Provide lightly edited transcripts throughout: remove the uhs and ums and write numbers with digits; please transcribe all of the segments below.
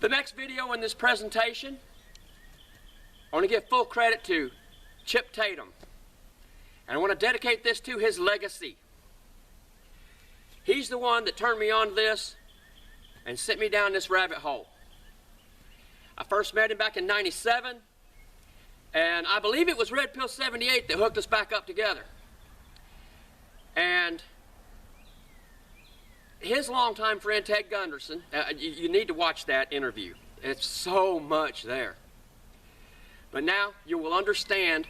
The next video in this presentation, I want to give full credit to Chip Tatum. And I want to dedicate this to his legacy. He's the one that turned me on to this and sent me down this rabbit hole. I first met him back in '97, and I believe it was Red Pill 78 that hooked us back up together. And his longtime friend Ted Gunderson, you need to watch that interview. It's so much there. But now you will understand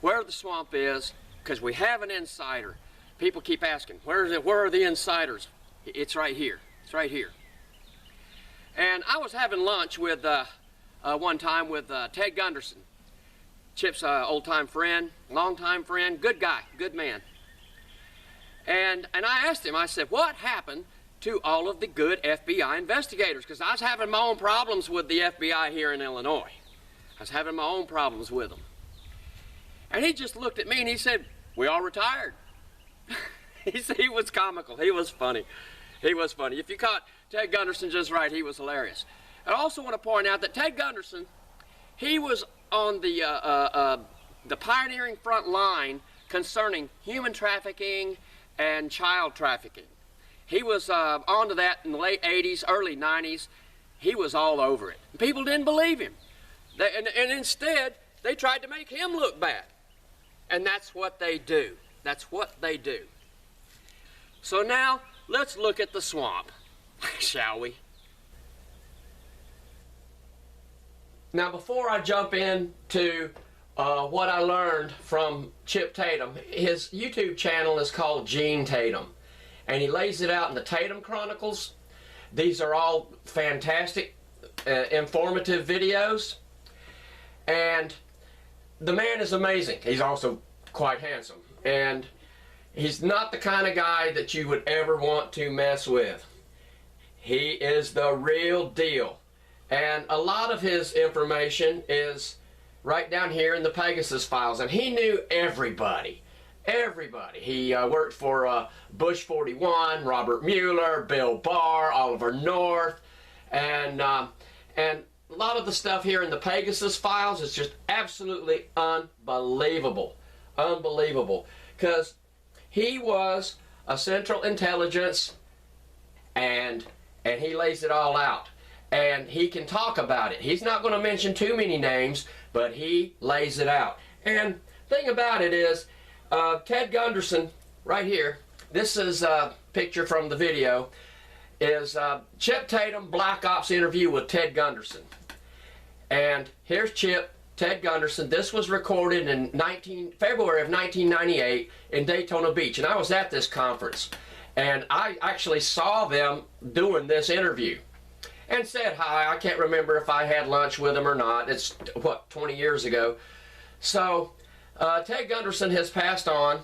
where the swamp is, because we have an insider. People keep asking, where are the insiders? It's right here. It's right here. And I was having lunch with one time with Ted Gunderson, Chip's old-time friend, long-time friend, good guy, good man. And I asked him, I said, what happened to all of the good FBI investigators? Because I was having my own problems with the FBI here in Illinois. I was having my own problems with them. And he just looked at me and he said, we all retired. He was comical. He was funny. He was funny. If you caught Ted Gunderson just right, he was hilarious. I also want to point out that Ted Gunderson, he was on the pioneering front line concerning human trafficking and child trafficking. He was onto that in the late 80s, early 90s. He was all over it. People didn't believe him. And instead, they tried to make him look bad. And that's what they do. That's what they do. So now, let's look at the swamp, shall we? Now, before I jump into what I learned from Chip Tatum, his YouTube channel is called Gene Tatum, and he lays it out in the Tatum Chronicles. These are all fantastic, informative videos, and the man is amazing. He's also quite handsome, and he's not the kind of guy that you would ever want to mess with. He is the real deal, and a lot of his information is right down here in the Pegasus Files, and he knew everybody. Everybody. He worked for Bush 41, Robert Mueller, Bill Barr, Oliver North, and a lot of the stuff here in the Pegasus Files is just absolutely unbelievable. Unbelievable. Because he was a Central Intelligence, and he lays it all out. And he can talk about it. He's not going to mention too many names, but he lays it out. And the thing about it is, Ted Gunderson, right here, this is a picture from the video, is Chip Tatum Black Ops interview with Ted Gunderson. And here's Chip, Ted Gunderson. This was recorded in February of 1998 in Daytona Beach. And I was at this conference. And I actually saw them doing this interview. And said hi. I can't remember if I had lunch with him or not. It's, what, 20 years ago. So, Ted Gunderson has passed on.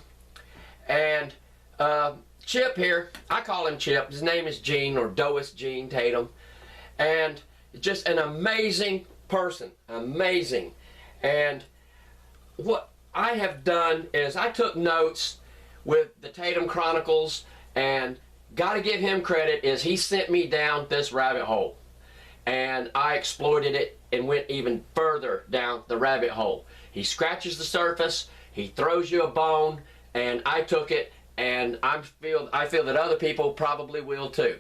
And Chip here, I call him Chip. His name is Gene, or Dois Gene Tatum. And just an amazing person. Amazing. And what I have done is I took notes with the Tatum Chronicles, and got to give him credit, is he sent me down this rabbit hole. And I exploited it and went even further down the rabbit hole. He scratches the surface, he throws you a bone, and I took it, and I feel that other people probably will too.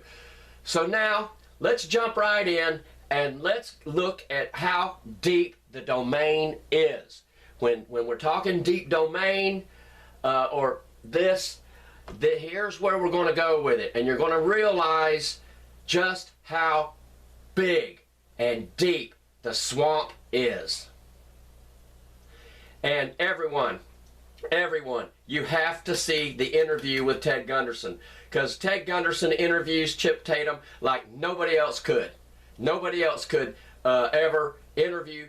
So now, let's jump right in, and let's look at how deep the domain is. When we're talking deep domain, or this, here's where we're going to go with it, and you're going to realize just how big and deep the swamp is. And everyone, you have to see the interview with Ted Gunderson, because Ted Gunderson interviews Chip Tatum like nobody else could. Nobody else could ever interview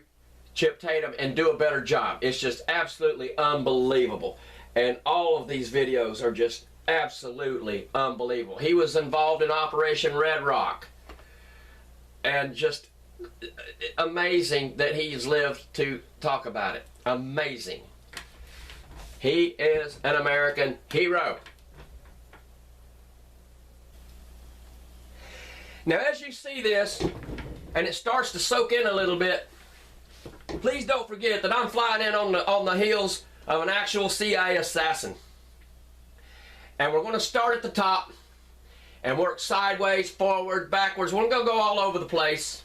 Chip Tatum and do a better job. It's just absolutely unbelievable. And all of these videos are just absolutely unbelievable. He was involved in Operation Red Rock. And just amazing that he's lived to talk about it. Amazing. He is an American hero. Now, as you see this, and it starts to soak in a little bit, please don't forget that I'm flying in on the heels of an actual CIA assassin. And we're going to start at the top and work sideways, forward, backwards. We're going to go all over the place.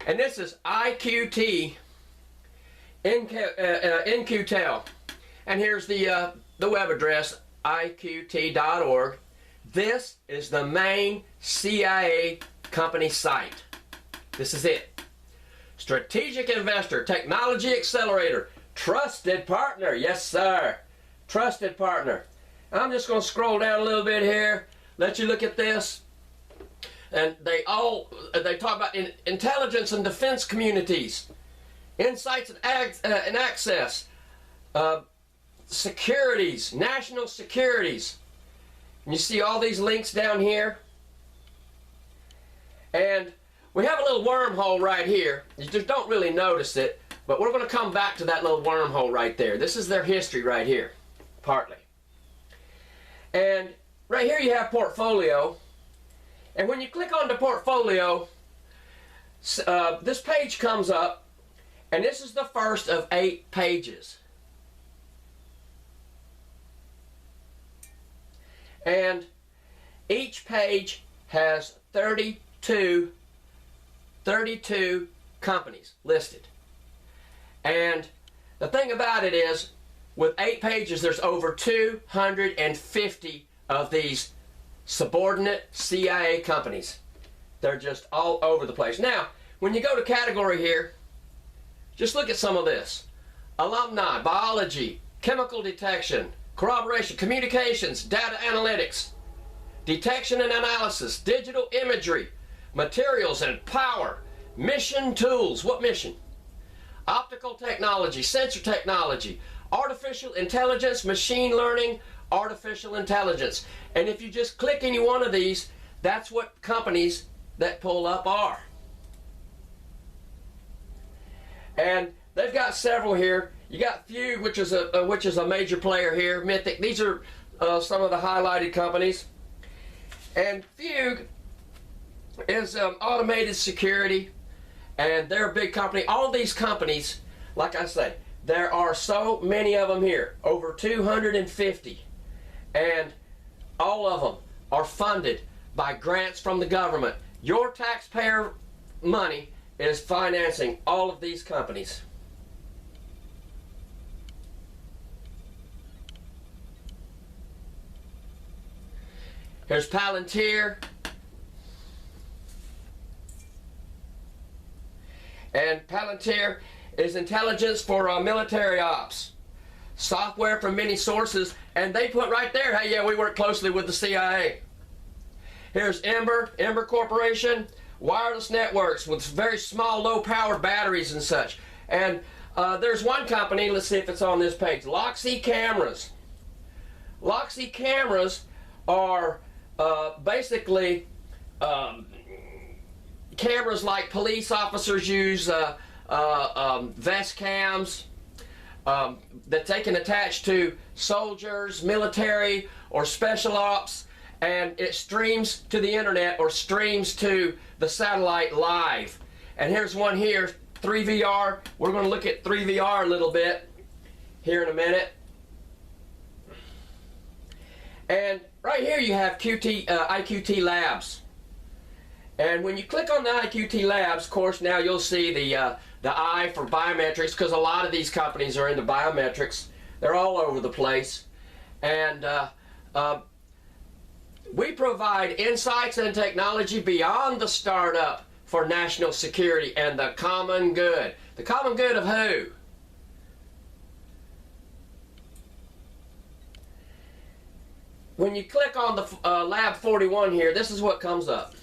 And this is IQT In-Q-Tel. And here's the web address, iqt.org. This is the main CIA company site. This is it. Strategic investor, technology accelerator, trusted partner. Yes, sir. Trusted partner. I'm just going to scroll down a little bit here, let you look at this. And they talk about intelligence and defense communities, insights and access, securities, national securities. And you see all these links down here. And we have a little wormhole right here. You just don't really notice it, but we're going to come back to that little wormhole right there. This is their history right here, partly. And right here you have portfolio. And when you click on the portfolio, this page comes up, and this is the first of 8 pages. And each page has 32 companies listed. And the thing about it is, with 8 pages, there's over 250 of these subordinate CIA companies. They're just all over the place. Now, when you go to category here, just look at some of this. Alumni, biology, chemical detection, corroboration, communications, data analytics, detection and analysis, digital imagery, materials and power, mission tools. What mission? Optical technology, sensor technology, artificial intelligence, machine learning, artificial intelligence. And if you just click any one of these, that's what companies that pull up are. And they've got several here. You got Fugue, which is a major player here. Mythic. These are some of the highlighted companies. And Fugue is automated security, and they're a big company. All these companies, like I say, there are so many of them here, over 250, and all of them are funded by grants from the government. Your taxpayer money is financing all of these companies. Here's Palantir. And Palantir is intelligence for military ops. Software from many sources. And they put right there, hey, yeah, we work closely with the CIA. Here's Ember Corporation. Wireless networks with very small, low-powered batteries and such. And there's one company, let's see if it's on this page, Loxy Cameras. Loxy Cameras are basically cameras like police officers use, vest cams that they can attach to soldiers, military, or special ops, and it streams to the internet or streams to the satellite live. And here's one here, 3VR. We're going to look at 3VR a little bit here in a minute. And right here you have IQT Labs. And when you click on the IQT Labs, of course, now you'll see the I for biometrics, because a lot of these companies are into biometrics. They're all over the place. And we provide insights and technology beyond the startup for national security and the common good. The common good of who? When you click on the Lab 41 here, this is what comes up.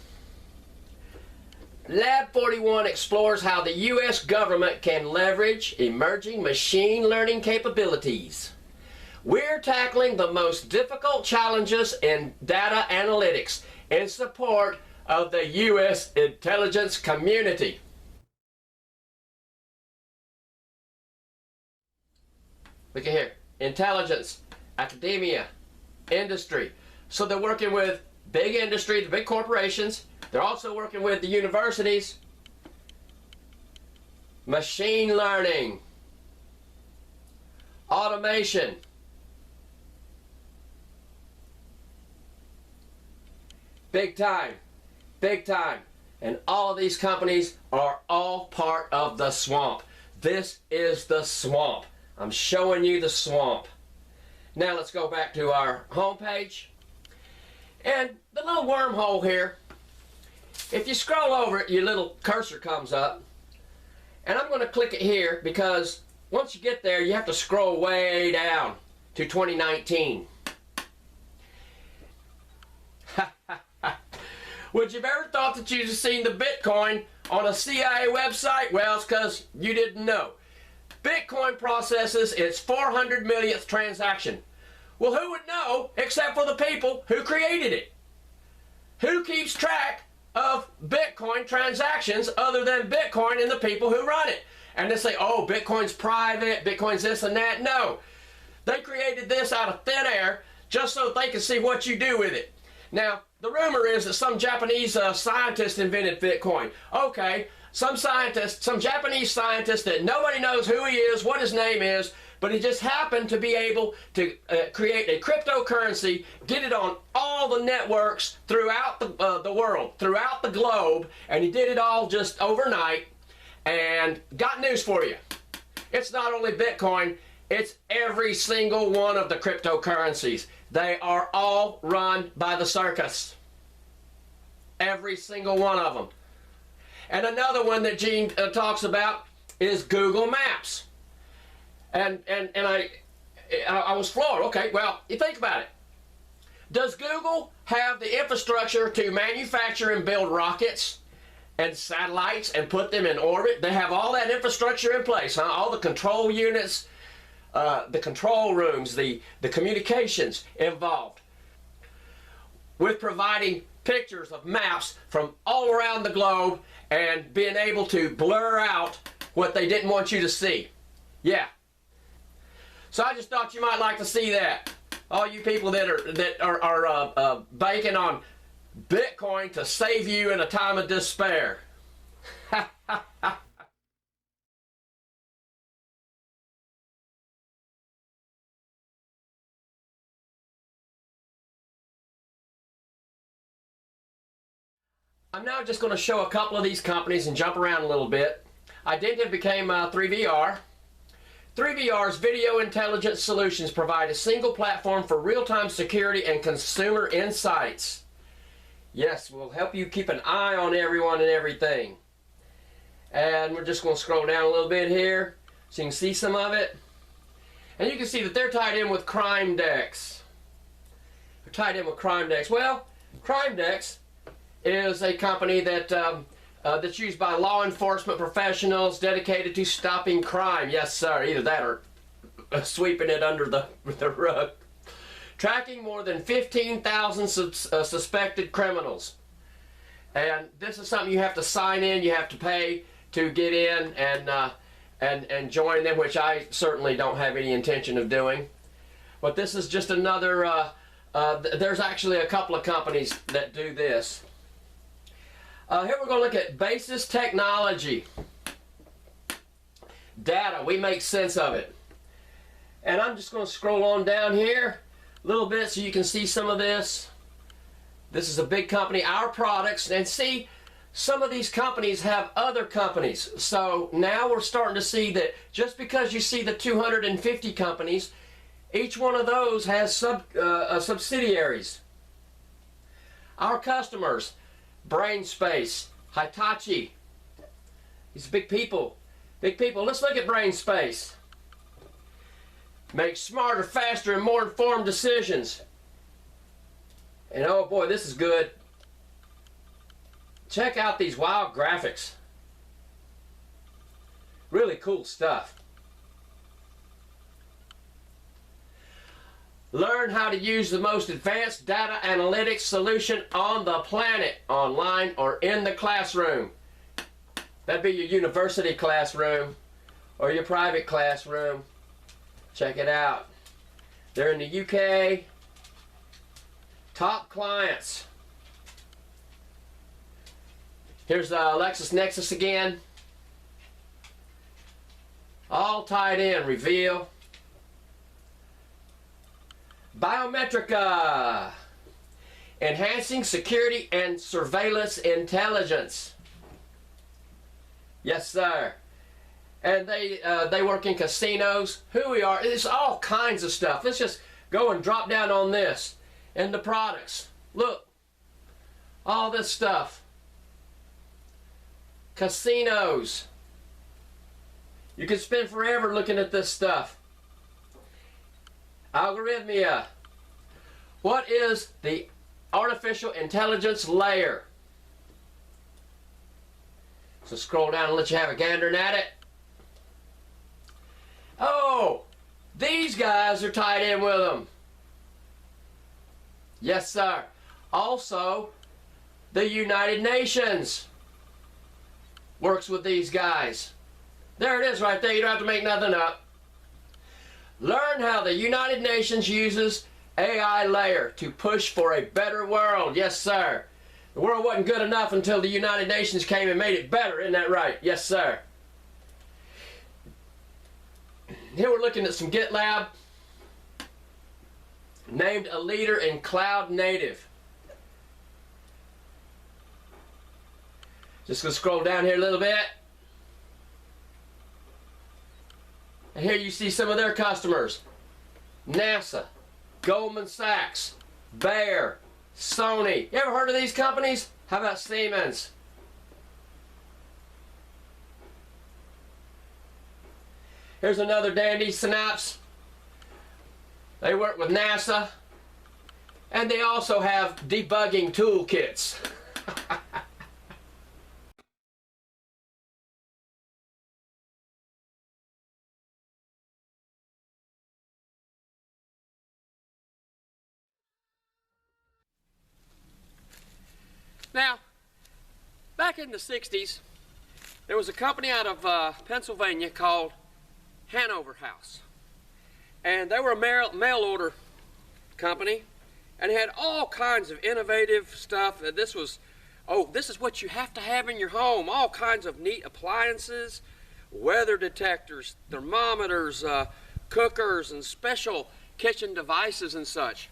Lab 41 explores how the U.S. government can leverage emerging machine learning capabilities. We're tackling the most difficult challenges in data analytics in support of the U.S. intelligence community. Look at here. Intelligence, academia, industry. So they're working with big industry, the big corporations. They're also working with the universities, machine learning, automation, big time, big time. And all of these companies are all part of the swamp. This is the swamp. I'm showing you the swamp. Now let's go back to our home page. And the little wormhole here, if you scroll over it, your little cursor comes up. And I'm going to click it here because once you get there, you have to scroll way down to 2019. Would you have ever thought that you'd have seen the Bitcoin on a CIA website? Well, it's because you didn't know. Bitcoin processes its 400 millionth transaction. Well, who would know except for the people who created it? Who keeps track of Bitcoin transactions other than Bitcoin and the people who run it? And they say, oh, Bitcoin's private, Bitcoin's this and that. No. They created this out of thin air just so that they could see what you do with it. Now, the rumor is that some Japanese scientist invented Bitcoin. Okay, some Japanese scientist that nobody knows who he is, what his name is, but he just happened to be able to create a cryptocurrency, get it on all the networks throughout the world, throughout the globe, and he did it all just overnight. And got news for you. It's not only Bitcoin, it's every single one of the cryptocurrencies. They are all run by the circus. Every single one of them. And another one that Gene talks about is Google Maps. And I was floored. Okay, well, you think about it. Does Google have the infrastructure to manufacture and build rockets and satellites and put them in orbit? They have all that infrastructure in place, huh? All the control units, the control rooms, the communications involved with providing pictures of maps from all around the globe and being able to blur out what they didn't want you to see. Yeah. So I just thought you might like to see that. All you people that are banking on Bitcoin to save you in a time of despair. I'm now just going to show a couple of these companies and jump around a little bit. Identiv became 3VR. 3VR's Video Intelligence Solutions provide a single platform for real-time security and consumer insights. Yes, we'll help you keep an eye on everyone and everything. And we're just going to scroll down a little bit here so you can see some of it. And you can see that they're tied in with CrimeDex. They're tied in with CrimeDex. Well, CrimeDex is a company that that's used by law enforcement professionals dedicated to stopping crime. Yes, sir. Either that or sweeping it under the rug. Tracking more than 15,000 suspected criminals. And this is something you have to sign in. You have to pay to get in and join them, which I certainly don't have any intention of doing. But this is just another. There's actually a couple of companies that do this. Here we're going to look at Basis Technology. Data, we make sense of it. And I'm just going to scroll on down here a little bit so you can see some of this. This is a big company, Our Products, and see, some of these companies have other companies. So now we're starting to see that just because you see the 250 companies, each one of those has subsidiaries. Our customers, BrainSpace, Hitachi. These big people. Big people. Let's look at BrainSpace. Make smarter, faster, and more informed decisions. And oh boy, this is good. Check out these wild graphics. Really cool stuff. Learn how to use the most advanced data analytics solution on the planet, online or in the classroom. That'd be your university classroom or your private classroom. Check it out. They're in the UK. Top clients. Here's LexisNexis again. All tied in. Reveal. Biometrica. Enhancing security and surveillance intelligence. Yes, sir. And they work in casinos. Who we are. It's all kinds of stuff. Let's just go and drop down on this. And the products. Look. All this stuff. Casinos. You can spend forever looking at this stuff. Algorithmia. What is the artificial intelligence layer? So scroll down and let you have a gander at it. Oh, these guys are tied in with them. Yes, sir. Also, the United Nations works with these guys. There it is right there. You don't have to make nothing up. Learn how the United Nations uses AI layer to push for a better world. Yes, sir. The world wasn't good enough until the United Nations came and made it better. Isn't that right? Yes, sir. Here we're looking at some GitLab. Named a leader in cloud native. Just going to scroll down here a little bit. And here you see some of their customers. NASA, Goldman Sachs, Bayer, Sony. You ever heard of these companies? How about Siemens? Here's another dandy, Synapse. They work with NASA. And they also have debugging toolkits. Now, back in the 60s, there was a company out of Pennsylvania called Hanover House. And they were a mail order company and had all kinds of innovative stuff. This was, oh, this is what you have to have in your home. All kinds of neat appliances, weather detectors, thermometers, cookers, and special kitchen devices and such.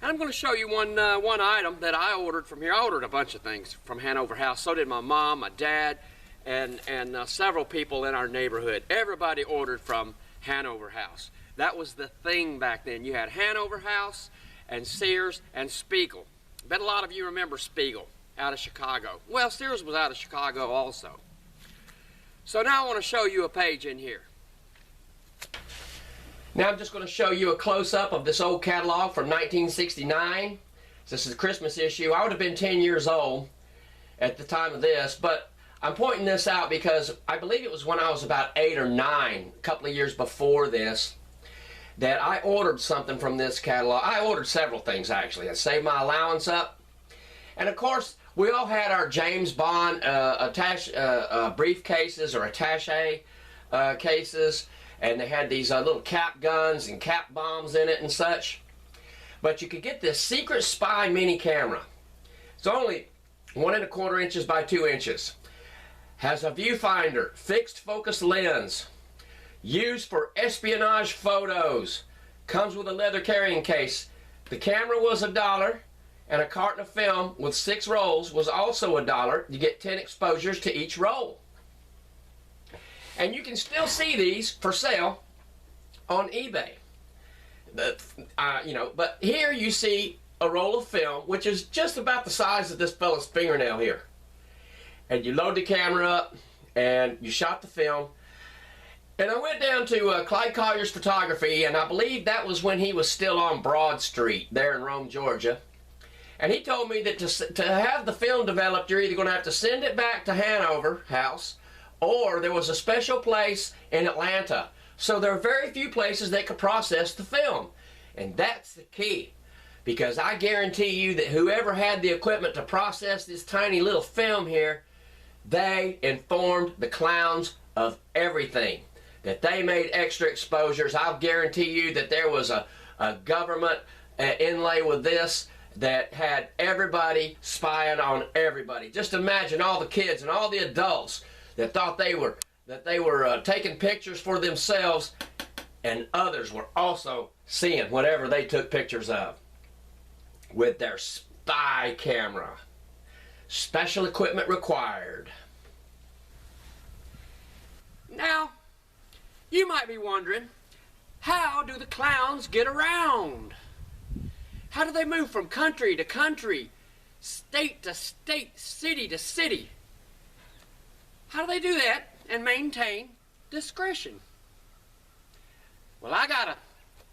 And I'm going to show you one item that I ordered from here. I ordered a bunch of things from Hanover House. So did my mom, my dad, and several people in our neighborhood. Everybody ordered from Hanover House. That was the thing back then. You had Hanover House and Sears and Spiegel. I bet a lot of you remember Spiegel out of Chicago. Well, Sears was out of Chicago also. So now I want to show you a page in here. Now I'm just going to show you a close-up of this old catalog from 1969. This is a Christmas issue. I would have been 10 years old at the time of this, but I'm pointing this out because I believe it was when I was about 8 or 9, a couple of years before this, that I ordered something from this catalog. I ordered several things, actually. I saved my allowance up. And of course, we all had our James Bond briefcases or attaché cases. And they had these little cap guns and cap bombs in it and such. But you could get this Secret Spy mini camera. It's only 1 1/4 inches by 2 inches. Has a viewfinder, fixed focus lens. Used for espionage photos. Comes with a leather carrying case. The camera was $1, and a carton of film with 6 rolls was also $1. You get 10 exposures to each roll. And you can still see these for sale on eBay. But here you see a roll of film, which is just about the size of this fellow's fingernail here. And you load the camera up, and you shot the film. And I went down to Clyde Collier's Photography, and I believe that was when he was still on Broad Street there in Rome, Georgia. And he told me that to have the film developed, you're either going to have to send it back to Hanover House, or there was a special place in Atlanta. So there are very few places that could process the film. And that's the key. Because I guarantee you that whoever had the equipment to process this tiny little film here, they informed the clowns of everything. That they made extra exposures. I'll guarantee you that there was a government inlay with this that had everybody spying on everybody. Just imagine all the kids and all the adults that thought they were that they were taking pictures for themselves, and others were also seeing whatever they took pictures of with their spy camera. Special equipment required. Now, you might be wondering, how do the clowns get around? How do they move from country to country, state to state, city to city? How do they do that and maintain discretion? Well, I got a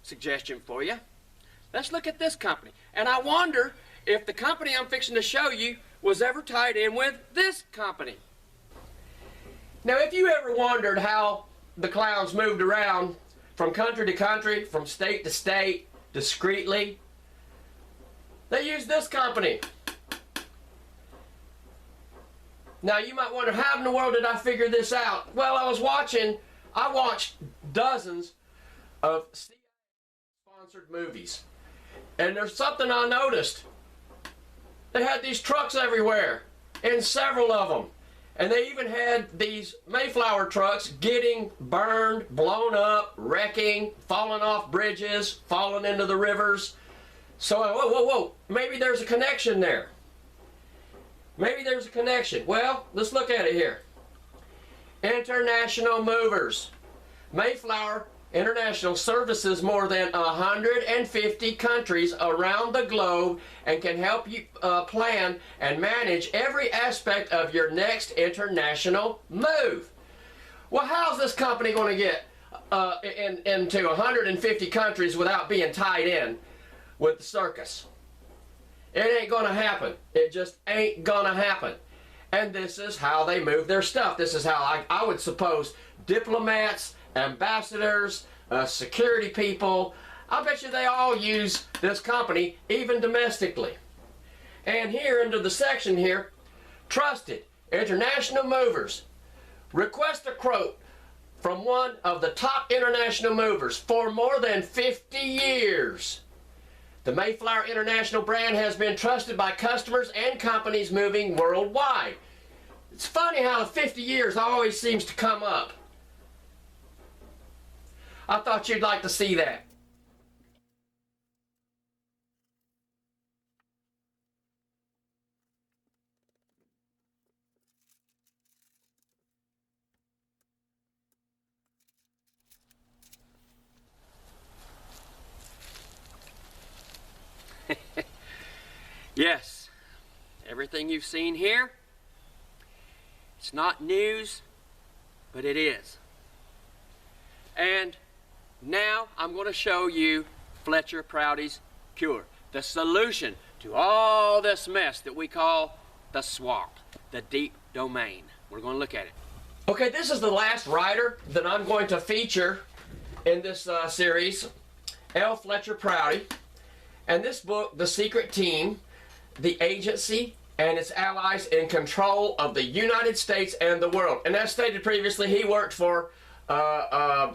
suggestion for you. Let's look at this company. And I wonder if the company I'm fixing to show you was ever tied in with this company. Now, if you ever wondered how the clowns moved around from country to country, from state to state, discreetly, they used this company. Now, you might wonder, how in the world did I figure this out? Well, I watched dozens of CIA-sponsored movies. And there's something I noticed. They had these trucks everywhere, and several of them. And they even had these Mayflower trucks getting burned, blown up, wrecking, falling off bridges, falling into the rivers. So, whoa, maybe there's a connection there. Maybe there's a connection. Well, let's look at it here. International movers. Mayflower International services more than 150 countries around the globe and can help you plan and manage every aspect of your next international move. Well, how's this company going to get into 150 countries without being tied in with the circus? It ain't going to happen. It just ain't going to happen. And this is how they move their stuff. This is how I would suppose diplomats, ambassadors, security people, I bet you they all use this company, even domestically. And here under the section here, trusted international movers. Request a quote from one of the top international movers for more than 50 years. The Mayflower International brand has been trusted by customers and companies moving worldwide. It's funny how the 50 years always seems to come up. I thought you'd like to see that. Yes, everything you've seen here, it's not news, but it is. And now I'm going to show you Fletcher Prouty's cure, the solution to all this mess that we call the swamp, the deep domain. We're going to look at it. Okay, this is the last writer that I'm going to feature in this series, L. Fletcher Prouty. And this book, The Secret Team, the agency and its allies in control of the United States and the world. And as stated previously, he worked for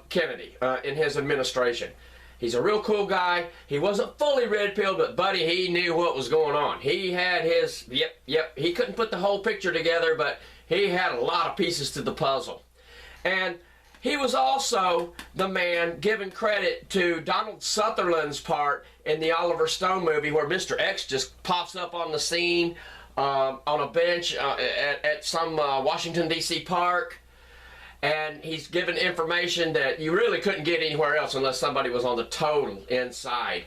Kennedy in his administration. He's a real cool guy. He wasn't fully red-pilled, but buddy, he knew what was going on. He had his, he couldn't put the whole picture together, but he had a lot of pieces to the puzzle. And he was also the man giving credit to Donald Sutherland's part in the Oliver Stone movie, where Mr. X just pops up on the scene on a bench at some Washington, D.C. park. And he's given information that you really couldn't get anywhere else unless somebody was on the total inside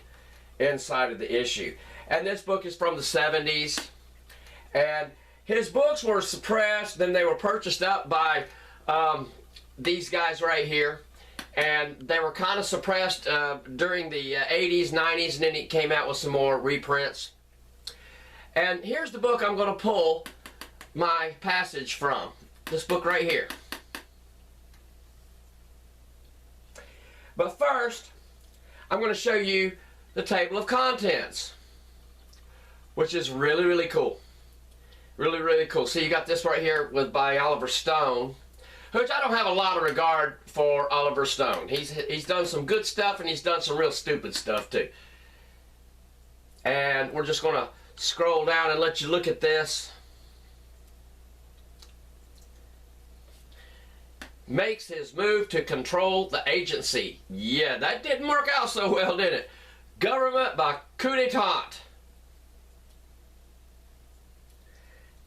of the issue. And this book is from the 70s. And his books were suppressed, then they were purchased up by these guys right here. And they were kind of suppressed during the 80s, 90s, and then he came out with some more reprints. And here's the book I'm going to pull my passage from. This book right here. But first, I'm going to show you the table of contents, which is really, really cool. Really, really cool. See, you got this right here by Oliver Stone, which I don't have a lot of regard for Oliver Stone. He's done some good stuff and he's done some real stupid stuff too. And we're just going to scroll down and let you look at this. makes his move to control the agency. Yeah, that didn't work out so well, did it? Government by coup d'etat.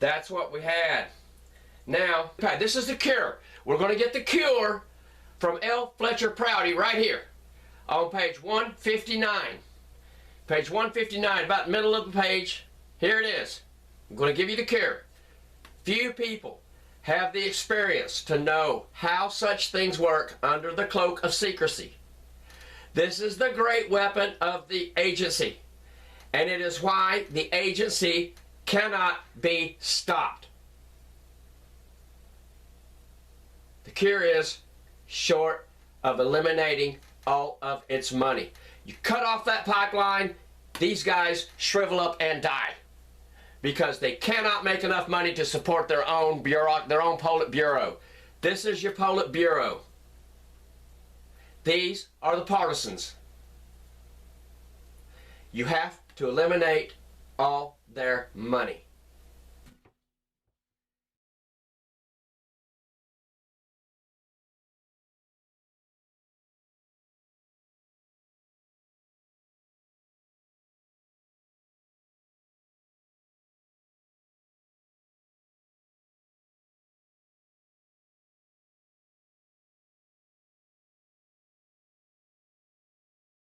That's what we had. Now, this is the cure. We're going to get the cure from L. Fletcher Prouty right here on page 159. Page 159, about the middle of the page. Here it is. I'm going to give you the cure. Few people have the experience to know how such things work under the cloak of secrecy. This is the great weapon of the agency, and it is why the agency cannot be stopped. The cure is, short of eliminating all of its money. You cut off that pipeline, these guys shrivel up and die because they cannot make enough money to support their own Politburo. This is your Politburo. These are the partisans. You have to eliminate all their money.